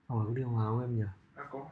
Hỏi có điều hòa không em nhỉ? Có.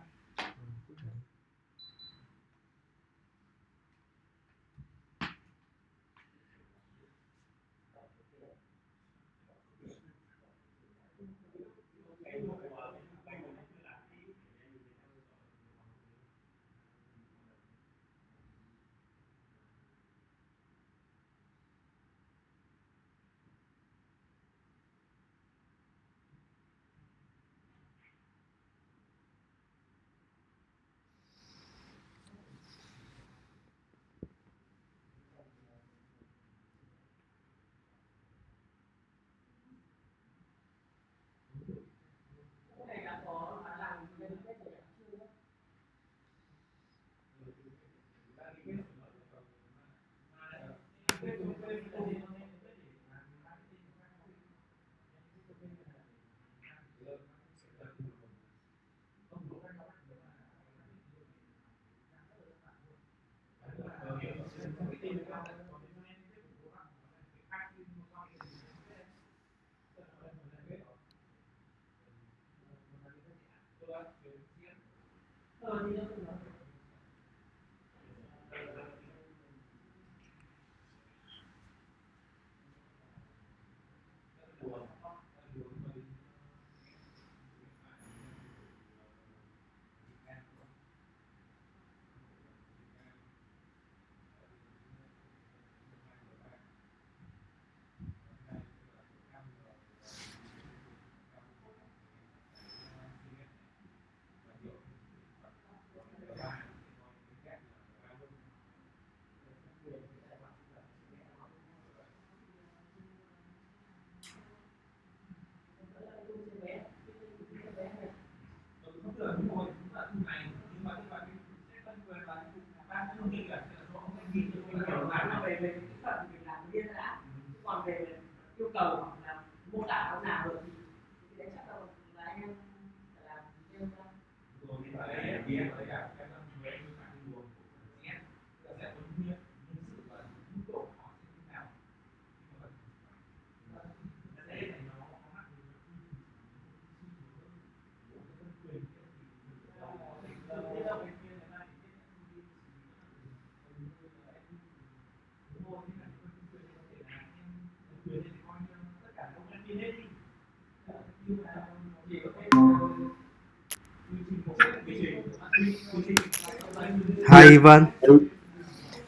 Hi Ivan,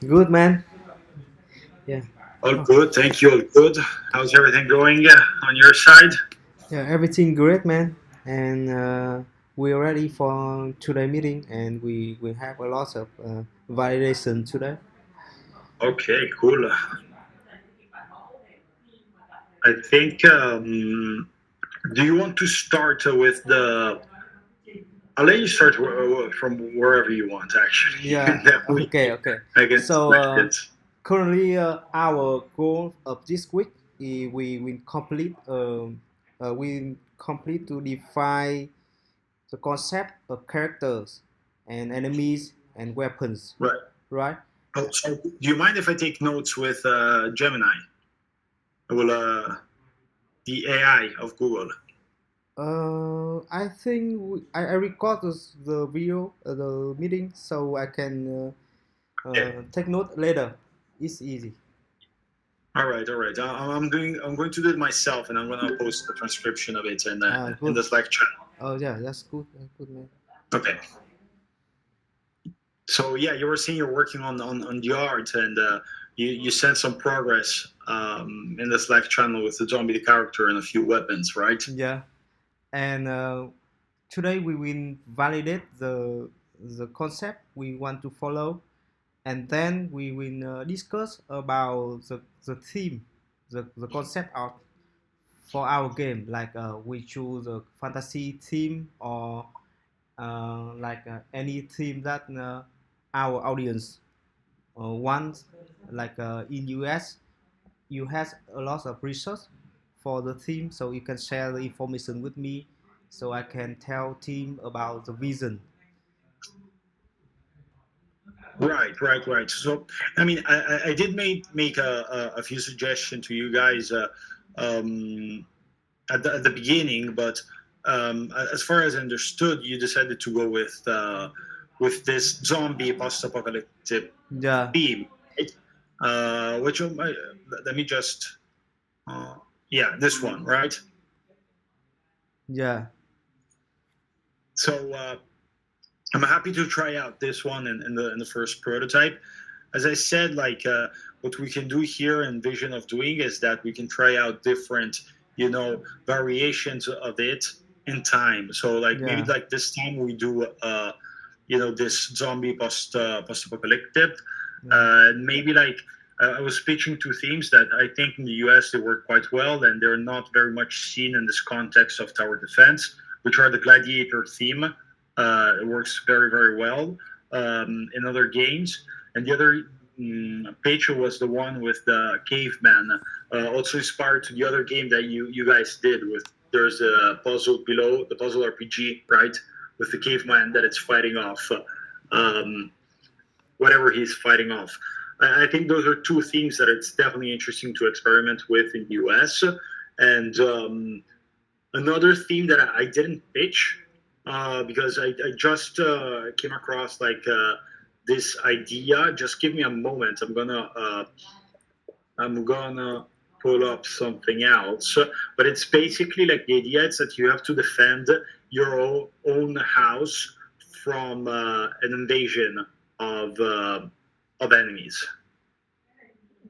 good man. Yeah, All oh, good, thank you. All good. How's everything going on your side? yeah, everything great, man. And we're ready for today meeting, and we have a lot of validation today. Okay, cool. I think. Do you want to start with the? I'll let you start from wherever you want, actually, Yeah. and then we Okay. Okay. I can So select it. currently, our goal of this week is we complete to define the concept of characters and enemies and weapons, Right. right? Oh, so do you mind if I take notes with Gemini? I will the AI of Google. I think I record the video, the meeting, so I can Yeah. take note later. It's easy. All right, all right. I'm doing. I'm going to do it myself, and I'm going to post the transcription of it in Good. the Slack chat. Oh yeah, that's good. That's good, man. Okay. So yeah, you were saying you're working on the art, and you sent some progress in the Slack channel with the zombie character and a few weapons, right? Yeah, and today we will validate the concept we want to follow, and then we will discuss about the theme, the concept art for our game. Like we choose a fantasy theme or any theme that our audience wants. Like in US, you have a lot of research for the theme, so you can share the information with me, so I can tell team about the vision. Right, right, right. So I mean, I did make a few suggestions to you guys um, at the beginning, but as far as I understood, you decided to go with this zombie post-apocalyptic Yeah, theme, right? Which let me just uh, yeah, this one, right? yeah, So I'm happy to try out this one in the first prototype. As I said, like what we can do here in Vision of Doing is that we can try out different, variations of it in time. So like maybe yeah, like this time we do, this zombie post apocalyptic. yeah, Maybe like I was pitching two themes that I think in the US they work quite well, and they're not very much seen in this context of tower defense, which are the gladiator theme. It works very very well in other games, and the other picture was the one with the caveman, also inspired to the other game that you guys did with. There's a puzzle below the puzzle RPG, right, with the caveman that it's fighting off. Um, Whatever he's fighting off. I think those are two themes that it's definitely interesting to experiment with in the US. And another theme that I didn't pitch because I just came across like this idea. Just give me a moment. I'm gonna pull up something else. But it's basically like the idea is that you have to defend your own house from an invasion of uh, of enemies.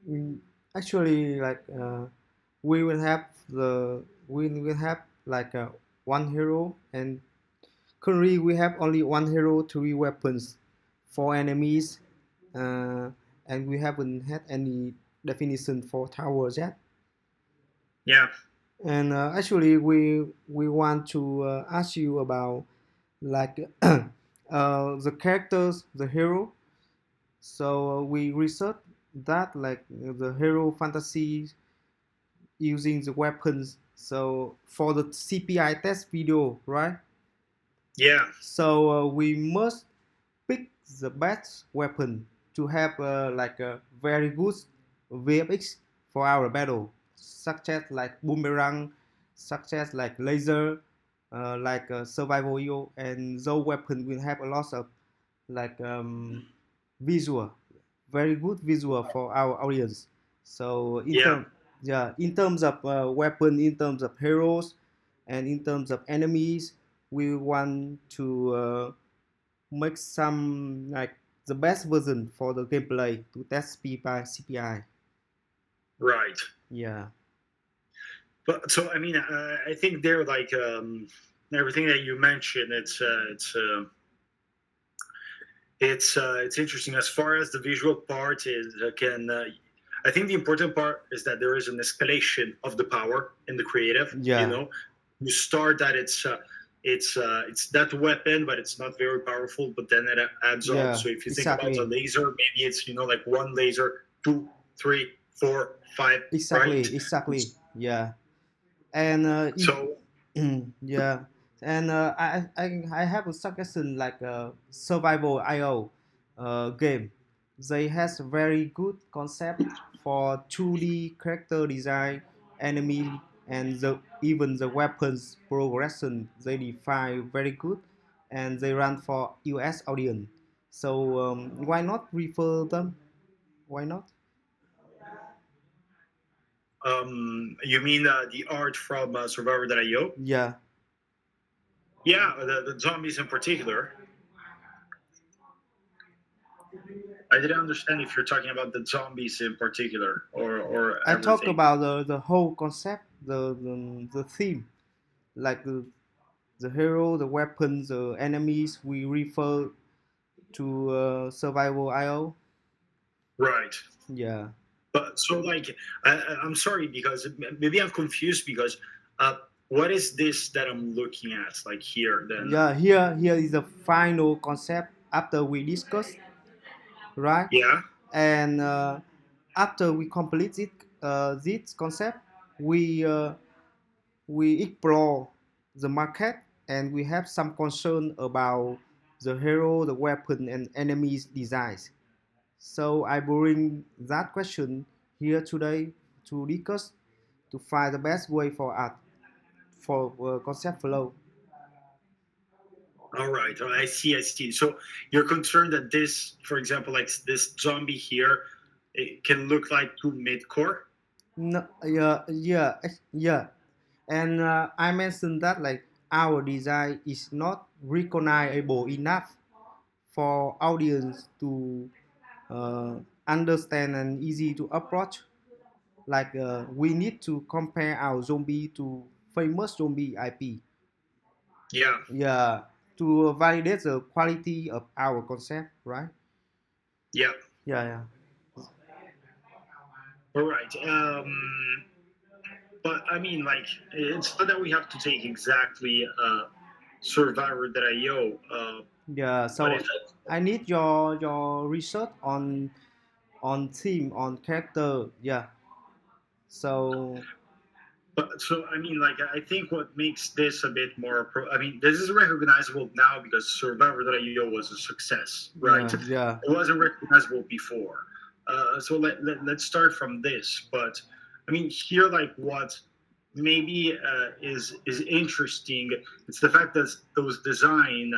Mm, actually, like we will have we will have like one hero, and currently we have only one hero, three weapons, four enemies, uh, and we haven't had any definition for towers yet. Yeah, And actually, we want to ask you about like the characters, the hero. So we research that like the hero fantasy using the weapons. So for the CPI test video, right? yeah, So we must pick the best weapon to have like a very good VFX for our battle, such as like boomerang, such as like laser, like survival EO, and those weapons will have a lot of like visual, very good visual for our audience. So yeah. in terms of weapon, in terms of heroes, and in terms of enemies, we want to make some like the best version for the gameplay to test CPI. Right. Yeah, But so I mean, I think they're like everything that you mentioned. It's interesting as far as the visual part is. I think the important part is that there is an escalation of the power in the creative. yeah, You start that it's that weapon, but it's not very powerful. But then it adds up. yeah, So if you think about a exactly, laser, maybe it's like one laser, two, three, four, five, right? exactly. Yeah, and So yeah, and I have a suggestion like a survival IO game. They has very good concept for 2D character design, enemy, and even the weapons progression. They define very good, and they run for US audience. So why not refer them? Why not? you mean the art from Survivor.io? Yeah. Yeah, the zombies in particular. I didn't understand if you're talking about the zombies in particular or I talk everything. about the whole concept, the theme, like the hero, the weapons, the enemies. We refer to survival IO. Right. Yeah, But so like, I'm sorry because maybe I'm confused because what is this that I'm looking at like here then? yeah. Here is the final concept after we discuss, right? Yeah. And after we complete it, this concept, we uh, we explore the market and we have some concern about the hero, the weapon, and enemies designs. So I bring that question here today to discuss to find the best way for art for concept flow. All right, I see, I see. So you're concerned that this, for example, like this zombie here, it can look like to mid-core? No, yeah. And I mentioned that like our design is not recognizable enough for audience to uh, understand and easy to approach. Like we need to compare our zombie to famous zombie IP. Yeah. Yeah, to validate the quality of our concept, right? Yeah. Yeah, All right. But I mean, like, it's not that we have to take exactly Survivor.io, yeah. but So if I need your research on theme on character. Yeah. So but so I mean, like, I think what makes this a bit more I mean, this is recognizable now because Survivor.io was a success, right? yeah, yeah, It wasn't recognizable before. So let's start from this. But I mean, here, like, what maybe is interesting, it's the fact that those design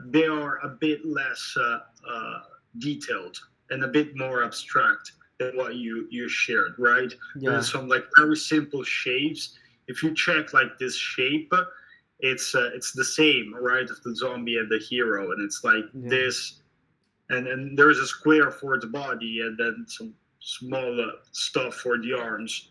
they are a bit less detailed and a bit more abstract than what you shared, right? yeah, There's some like very simple shapes. If you check like this shape, it's the same, right, of the zombie and the hero, and it's like yeah, this, and there's a square for the body, and then some small stuff for the arms.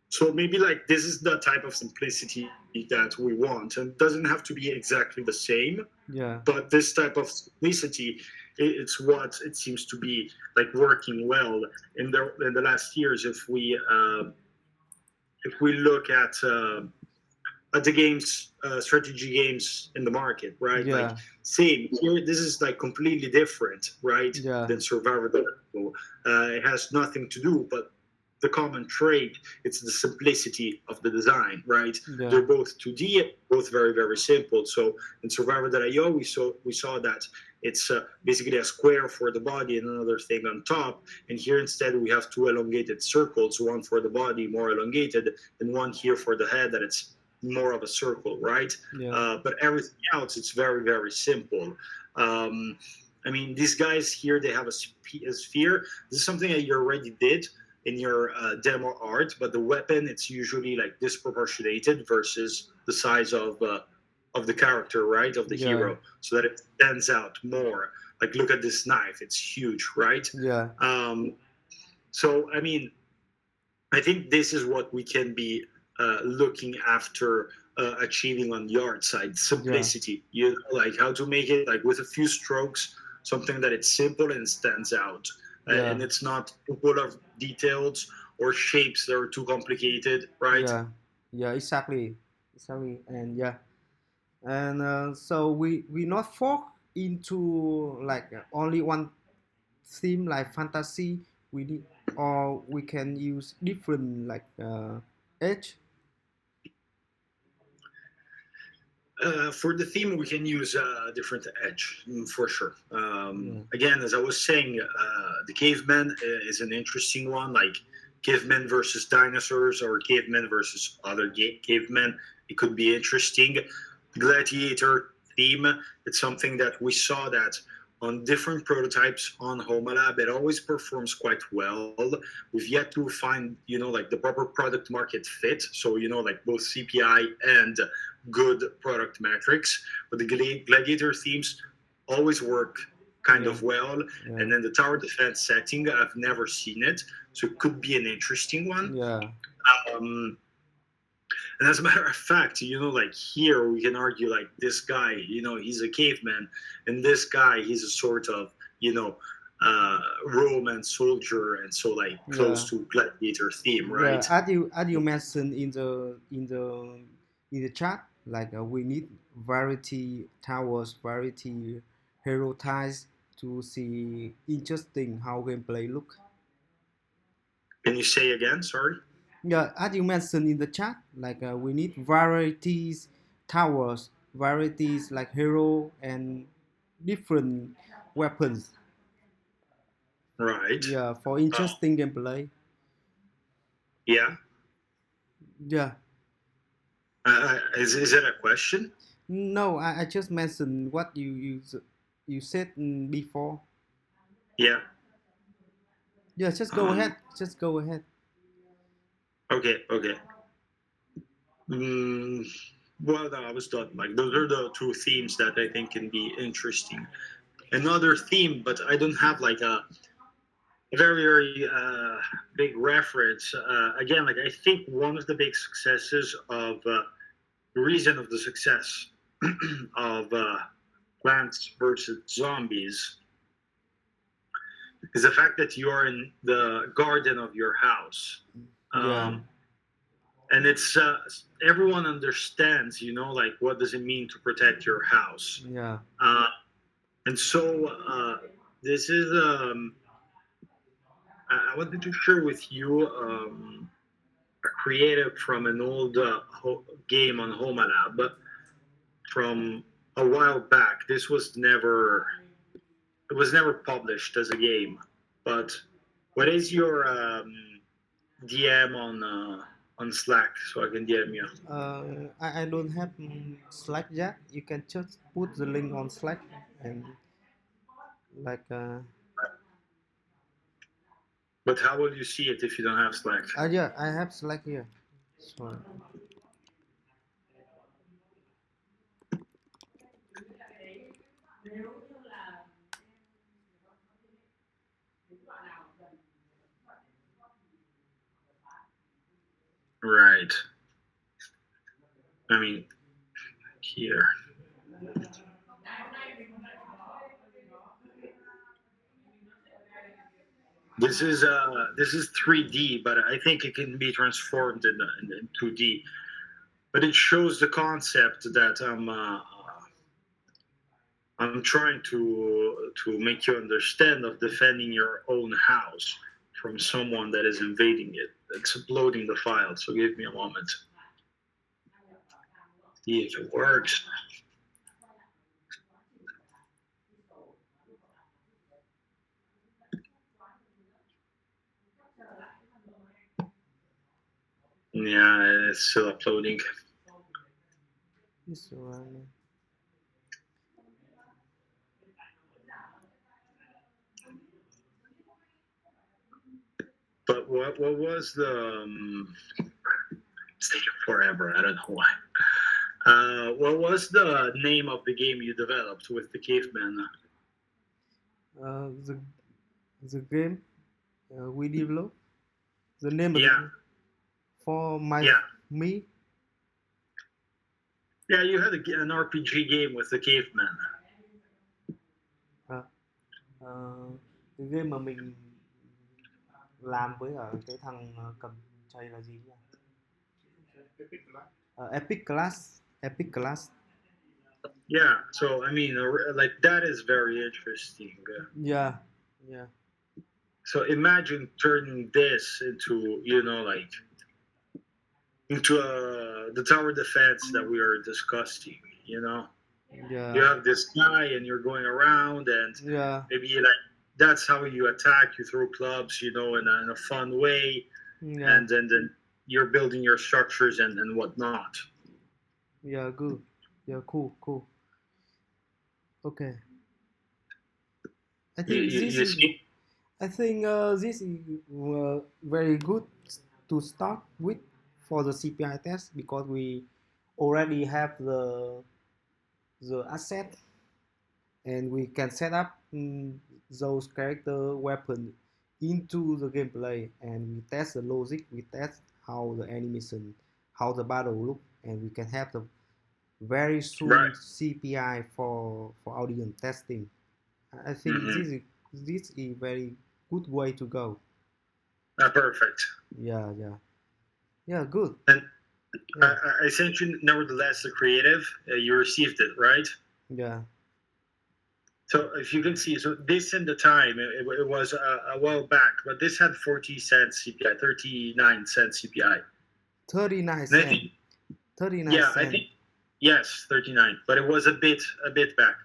So maybe like this is the type of simplicity that we want, and it doesn't have to be exactly the same, yeah, but this type of simplicity, it's what it seems to be like working well in the last years. If we look at the games, strategy games in the market, right? Like, yeah, same here, this is like completely different, right, yeah, than Survivor. It has nothing to do, but the common trait, it's the simplicity of the design, right? yeah, They're both 2D, both very very simple. So in Survivor.io, we saw that it's basically a square for the body and another thing on top. And here instead we have two elongated circles, one for the body more elongated, and one here for the head that it's more of a circle, right? yeah, But everything else, it's very very simple. Um, I mean, these guys here, they have a sphere. This is something that you already did in your demo art, but the weapon, it's usually like disproportionated versus the size of the character, right, of the yeah, hero, so that it stands out more. Like, look at this knife; it's huge, right? yeah, Um, so, I mean, I think this is what we can be looking after achieving on the art side: yeah, simplicity. You know, like how to make it like with a few strokes, something that it's simple and stands out, yeah, and it's not full of details or shapes that are too complicated, right? yeah, yeah. Exactly, exactly, and yeah, and so we not fall into like only one theme like fantasy. We need, or we can use different like edge. For the theme, we can use a different edge, for sure. Yeah, Again, as I was saying, the caveman is an interesting one, like cavemen versus dinosaurs or cavemen versus other cavemen. It could be interesting. Gladiator theme, it's something that we saw that on different prototypes on Homalab, it always performs quite well. We've yet to find, like the proper product market fit. So, like both CPI and good product metrics. But the gladiator themes always work kind yeah, of well. yeah, And then the tower defense setting, I've never seen it. So it could be an interesting one. yeah, Um, and as a matter of fact, like here we can argue like this guy, he's a caveman, and this guy, he's a sort of, Roman soldier, and so like yeah. close to gladiator theme, Yeah, right? as you mentioned in the chat, like we need variety towers, variety hero ties to see interesting how gameplay look. Can you say again? Sorry. Yeah, as you mentioned in the chat, like we need varieties towers, varieties like hero and different weapons. Right. Yeah, for Oh, interesting gameplay. yeah. Yeah, Is it a question? No, I just mentioned what you said before. Yeah. Yeah, just go Um, ahead. Just go ahead. okay. Okay. Mm, well, no, I was done. Like those are the two themes that I think can be interesting. Another theme, but I don't have like a very big reference. Again, like I think one of the big successes of the reason of the success of Plants versus Zombies is the fact that you're in the garden of your house. Yeah, Um, and it's everyone understands, like what does it mean to protect your house. yeah. Uh, and so this is I wanted to share with you a creative from an old game on Homalab from a while back. This was never it was never published as a game. But what is your DM on Slack so I can DM you? I don't have Slack yet. You can just put the link on Slack and like But how will you see it if you don't have Slack? yeah, I have Slack here. Sorry. Right. I mean, here. This is 3D, but I think it can be transformed in 2D. But it shows the concept that I'm trying to make you understand of defending your own house from someone that is invading it. It's uploading the file, so give me a moment. See if it works. Yeah, it's still uploading. It's alright. But what was the? It's taking forever. I don't know why. What was the name of the game you developed with the caveman? Uh, the the game we develop. The name of the Yeah, game for my yeah, me. yeah. You had an RPG game with the caveman. À, cái game mà mình làm với ở cái thằng cầm chày là gì nhỉ? Epic Class. Epic Class. Yeah. So I mean, like that is very interesting. Yeah, yeah, So imagine turning this into, like into the tower defense that we are discussing. You yeah, have this guy and you're going around and yeah, maybe like that's how you attack. You throw clubs, in a fun way, yeah, and then you're building your structures and whatnot. yeah. Good. Yeah, cool, cool. Okay. I You, think you, this you is. see? I think this is very good to start with for the CPI test because we already have the asset and we can set up those character weapon into the gameplay and we test the logic, we test how the animation, how the battle look, and we can have the very Right. soon CPI for audience testing. I think Mm-hmm. this is very good way to go. Perfect. Yeah, yeah, yeah. Good. And Yeah, I sent you, nevertheless, the creative. You received it, right? yeah. So if you can see, so this in the time, it was a while back, but this had 40 cents CPI, 39 cents CPI. 39 And I cent. think, 39 yeah, I cent. think, yes, 39, but it was a bit back.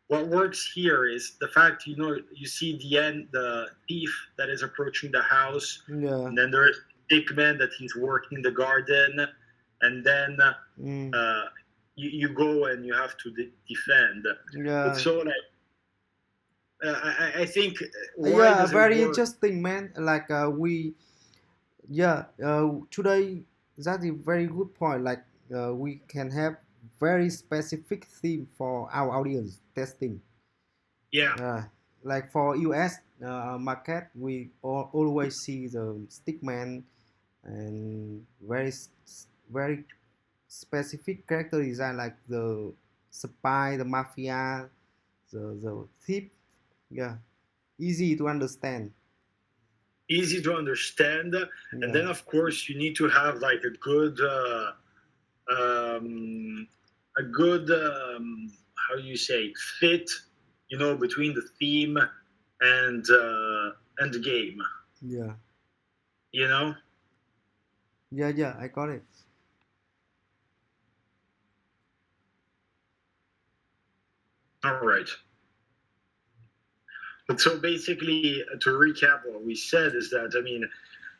What works here is the fact, you see the end, the thief that is approaching the house, Yeah. and then there is Dickman that he's working the garden, and then Mm. uh, you go and you have to defend. But Yeah. so like I think why Yeah, does it very work? interesting, man. Like yeah, today that is very good point. Like we can have very specific theme for our audience testing. Yeah, Uh, like for US market, we always see the stickman and very specific character design like the spy, the mafia, the thief. Yeah, easy to understand. easy to understand, and Yeah, then of course you need to have like um, a good how do you say fit, between the theme and the game. yeah, You know. yeah, yeah. I got it. All right. But so basically, to recap what we said is that I mean,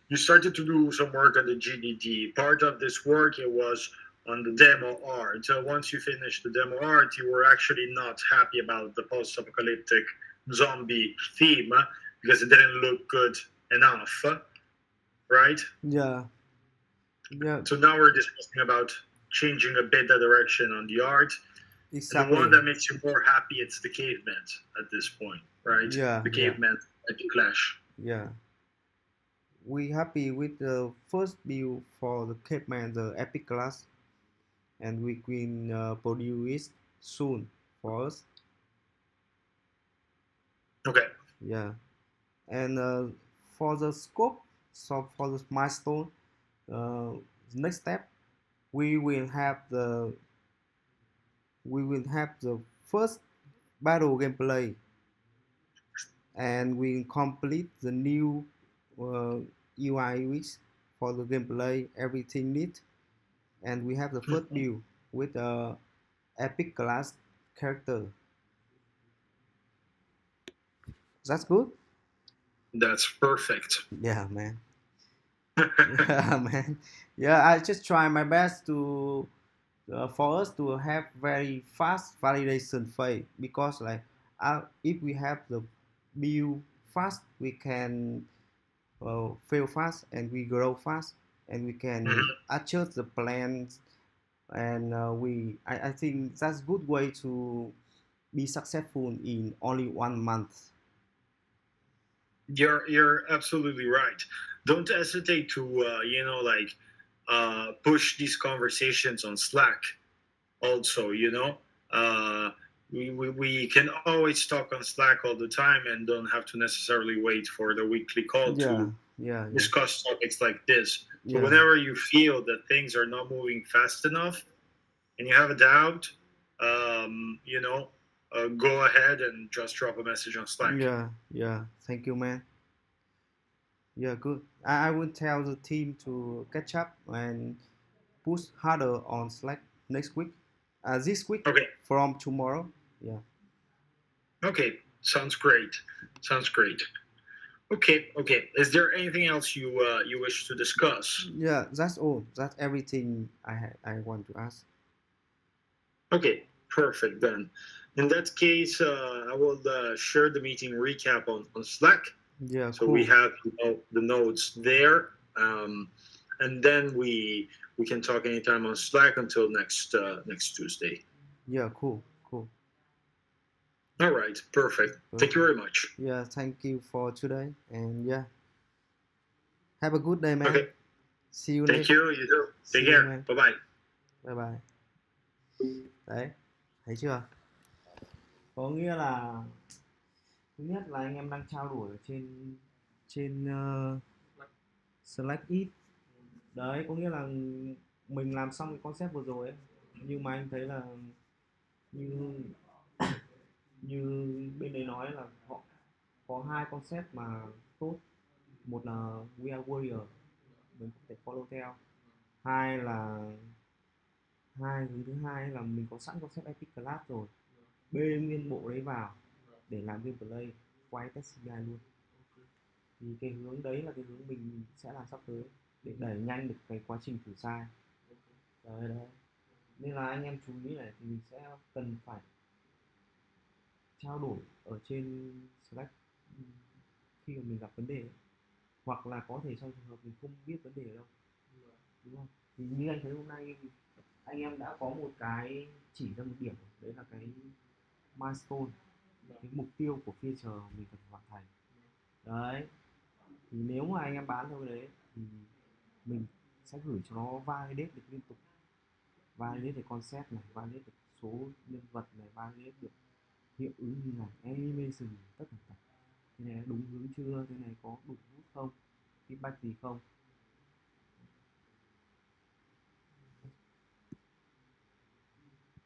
you started to do some work on the GDD. Part of this work it was on the demo art. So once you finished the demo art, you were actually not happy about the post-apocalyptic zombie theme because it didn't look good enough, right? Yeah, yeah, So now we're discussing about changing a bit the direction on the art. And the one exactly. that makes you more happy, it's the caveman at this point, right? Yeah, The yeah, caveman at the Clash. yeah. We happy with the first build for the caveman, the epic class, and we can produce it soon for us. Okay. Yeah, and for the scope, so for the milestone, uh, next step we will have the first battle gameplay, and we complete the new UI UX for the gameplay, everything neat, and we have the first Mhm. build with a epic class character. That's good. That's perfect. Yeah, man. Yeah, man. Yeah, I just try my best to for us to have very fast validation phase, because like if we have the build fast, we can fail fast and we grow fast, and we can Mhm. adjust the plans, and I think that's good way to be successful in only 1 month. You're absolutely right. Don't hesitate to push these conversations on Slack. Also, uh, we can always talk on Slack all the time and don't have to necessarily wait for the weekly call Yeah, to yeah, yeah, discuss topics like this. So yeah, whenever you feel that things are not moving fast enough and you have a doubt, go ahead and just drop a message on Slack. yeah, yeah. Thank you, man. Yeah, good. I will tell the team to catch up and push harder on Slack next week. This week Okay. from tomorrow. Yeah. Okay. Sounds great. Sounds great. Okay. Okay. Is there anything else you wish to discuss? Yeah, that's all. That's everything I want to ask. Okay. Perfect then. In that case, I will share the meeting recap on Slack. Yeah, So we cool. have the notes there, and then we can talk anytime on Slack until next Tuesday. Yeah, cool, cool. All right. Perfect. Thank you Perfect. very much. Yeah, thank you for today, and yeah, have a good day, man. Okay. See you Thank next. you. You too. Take See you, care. man. Bye bye. Bye bye. Đấy, thấy chưa? Có nghĩa là thứ nhất là anh em đang trao đổi ở trên trên Slack ít. Đấy, có nghĩa là mình làm xong cái concept vừa rồi ấy, nhưng mà anh thấy là như như bên đấy nói là họ có hai concept mà tốt. Một là We Are Warrior, mình có thể follow theo. Hai là hướng thứ hai là mình có sẵn concept Epic Class rồi, bê nguyên bộ đấy vào để làm gameplay, quay test CPI luôn. Thì cái hướng đấy là cái hướng mình sẽ làm sắp tới để đẩy nhanh được cái quá trình thử sai. Đấy đấy, Nên là anh em chú ý này, thì mình sẽ cần phải trao đổi ở trên Slack khi mà mình gặp vấn đề ấy. Hoặc là có thể trong trường hợp mình không biết vấn đề ở đâu, đúng không? Thì như anh thấy hôm nay thì anh em đã có một cái chỉ ra một điểm, đấy là cái milestone, cái mục tiêu của feature mình cần hoàn thành. Đấy, thì nếu mà anh em bán theo cái đấy thì mình sẽ gửi cho nó validate được liên tục, validate được concept này, validate được số nhân vật này, validate được hiệu ứng hình ảnh, animation, tất cả. Thế này đúng hướng chưa, thế này có đủ hút không, feedback gì không.